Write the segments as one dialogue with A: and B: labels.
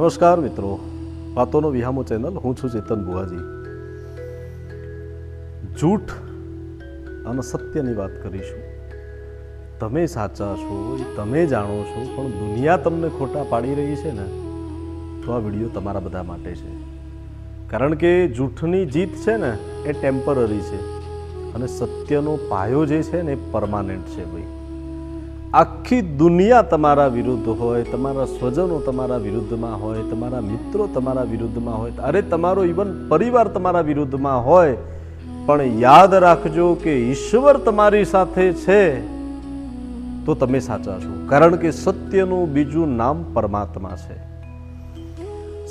A: નમસ્કાર મિત્રો, વાતોનો વિહામો ચેનલ, હું છું ચેતન બુવાજી. જૂઠ અને સત્યની વાત કરીશું. તમે સાચા છો એ તમે જાણો છો, પણ દુનિયા તમને ખોટા પાડી રહી છે ને, તો આ વિડીયો તમારા બધા માટે છે. કારણ કે જૂઠની જીત છે ને એ ટેમ્પરરી છે અને સત્યનો પાયો જે છે ને એ પરમાનન્ટ છે. ભાઈ, આખી દુનિયા તમારા વિરુદ્ધ હોય, તમારા સ્વજનો તમારા વિરુદ્ધમાં હોય, તમારા મિત્રો તમારા વિરુદ્ધમાં હોય, અરે તમારો ઇવન પરિવાર તમારા વિરુદ્ધમાં હોય, પણ યાદ રાખજો કે ઈશ્વર તમારી સાથે છે તો તમે સાચા છો. કારણ કે સત્યનું બીજું નામ પરમાત્મા છે.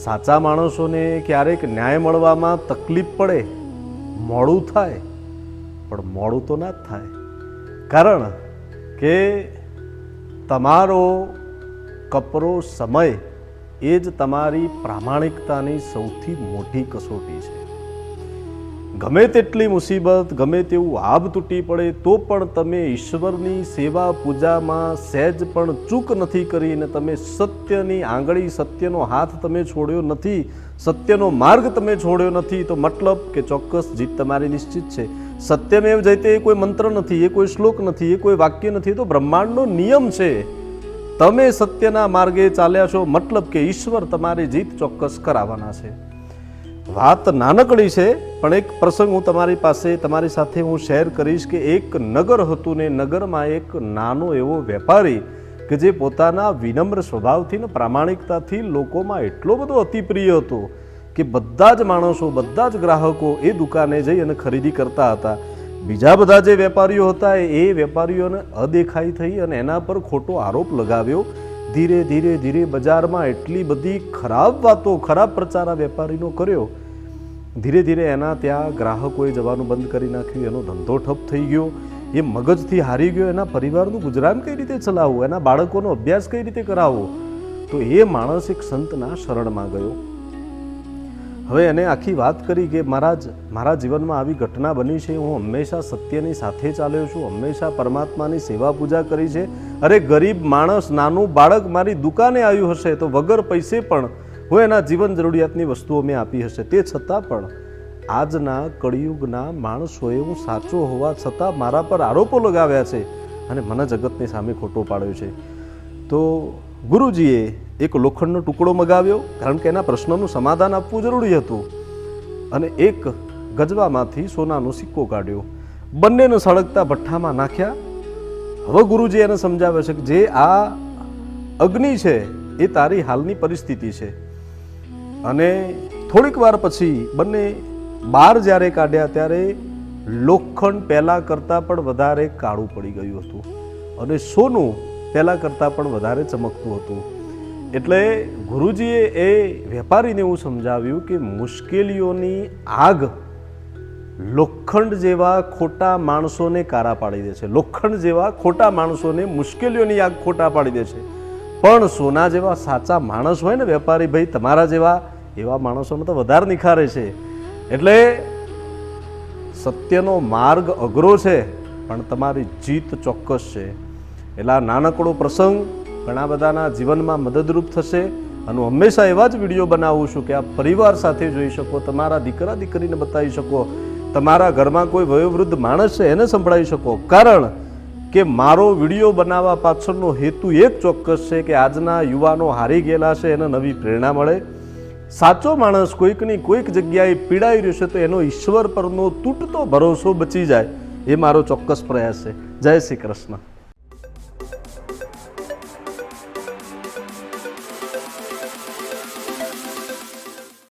A: સાચા માણસોને ક્યારેક ન્યાય મળવામાં તકલીફ પડે, મોડું થાય, પણ મોડું તો ના જ થાય. કારણ કે તમારો કપરો સમય એ જ તમારી પ્રામાણિકતાની સૌથી મોટી કસોટી છે. ગમે તેટલી મુસીબત, ગમે તેવું આભ તૂટી પડે તો પણ તમે ઈશ્વરની સેવા પૂજામાં સહેજ પણ ચૂક નથી કરી અને તમે સત્યની આંગળી, સત્યનો હાથ તમે છોડ્યો નથી, સત્યનો માર્ગ તમે છોડ્યો નથી, તો મતલબ કે ચોક્કસ જીત તમારી નિશ્ચિત છે. સત્યમેવ જયતે એ કોઈ મંત્ર નથી, એ કોઈ શ્લોક નથી, એ કોઈ વાક્ય નથી, તો બ્રહ્માંડનો નિયમ છે. તમે સત્યના માર્ગે ચાલ્યા છો, મતલબ કે ઈશ્વર તમારી જીત ચોક્કસ કરાવવાના છે. વાત નાનકડી છે, પણ એક પ્રસંગ હું તમારી સાથે હું શેર કરીશ કે એક નગર હતું ને નગરમાં એક નાનો એવો વેપારી કે જે પોતાના વિનમ્ર સ્વભાવથી ને પ્રામાણિકતાથી લોકોમાં એટલો બધો અતિપ્રિય હતો કે બધા જ માણસો, બધા જ ગ્રાહકો એ દુકાને જઈ અને ખરીદી કરતા હતા. બીજા બધા જે વેપારીઓ હતા એ વેપારીઓને અદેખાઈ થઈ અને એના પર ખોટો આરોપ લગાવ્યો. ધીરે ધીરે ધીરે બજારમાં એટલી બધી ખરાબ વાતો, ખરાબ પ્રચાર આ વેપારીનો કર્યો. ધીરે ધીરે એના ત્યાં ગ્રાહકોએ જવાનું બંધ કરી નાખ્યું, એનો ધંધો ઠપ થઈ ગયો, એ મગજથી હારી ગયો. એના પરિવારનું ગુજરાન કઈ રીતે ચલાવવું, એના બાળકોનો અભ્યાસ કઈ રીતે કરાવવો, તો એ માણસ એક સંતના શરણમાં ગયો. હવે એને આખી વાત કરી કે મહારાજ, મારા જીવનમાં આવી ઘટના બની છે, હું હંમેશા સત્યની સાથે ચાલ્યો છું, હંમેશા પરમાત્માની સેવા પૂજા કરી છે. અરે ગરીબ માણસ, નાનું બાળક મારી દુકાને આવ્યું હશે તો વગર પૈસે પણ હું એના જીવન જરૂરિયાતની વસ્તુઓ મેં આપી હશે. તે છતાં પણ આજના કળિયુગના માણસોએ હું સાચો હોવા છતાં મારા પર આરોપો લગાવ્યા છે અને મને જગતની સામે ખોટો પાડ્યો છે. તો ગુરુજીએ એક લોખંડનો ટુકડો મગાવ્યો, કારણ કે એના પ્રશ્નોનું સમાધાન આપવું જરૂરી હતું, અને એક ગજવામાંથી સોનાનો સિક્કો કાઢ્યો, બંનેને સળગતા ભઠ્ઠામાં નાખ્યા. હવે ગુરુજી એને સમજાવે છે કે જે આ અગ્નિ છે એ તારી હાલની પરિસ્થિતિ છે. અને થોડીક વાર પછી બંને બહાર જ્યારે કાઢ્યા ત્યારે લોખંડ પહેલાં કરતાં પણ વધારે કાળું પડી ગયું હતું અને સોનું પહેલાં કરતાં પણ વધારે ચમકતું હતું. એટલે ગુરુજીએ એ વેપારીને એવું સમજાવ્યું કે મુશ્કેલીઓની આગ લોખંડ જેવા ખોટા માણસોને કારા પાડી દે છે, લોખંડ જેવા ખોટા માણસોને મુશ્કેલીઓની આગ ખોટા પાડી દે છે, પણ સોના જેવા સાચા માણસ હોય ને વેપારી ભાઈ, તમારા જેવા એવા માણસોને તો વધારે નિખારે છે. એટલે સત્યનો માર્ગ અઘરો છે, પણ તમારી જીત ચોક્કસ છે. એટલે આ નાનકડો પ્રસંગ ઘણા બધાના જીવનમાં મદદરૂપ થશે. અને હું હંમેશા એવા જ વિડીયો બનાવું છું કે આ પરિવાર સાથે જોઈ શકો, તમારા દીકરા દીકરીને બતાવી શકો, તમારા ઘરમાં કોઈ વયોવૃદ્ધ માણસ છે એને સંભળાવી શકો. કારણ કે મારો વિડીયો બનાવવા પાછળનો હેતુ એક ચોક્કસ છે કે આજના યુવાનો હારી ગયેલા છે એને નવી પ્રેરણા મળે. સાચો માણસ કોઈકની કોઈક જગ્યાએ પીડાઈ રહ્યો છે તો એનો ઈશ્વર પરનો તૂટતો ભરોસો બચી જાય, એ મારો ચોક્કસ પ્રયાસ છે. જય શ્રી કૃષ્ણ.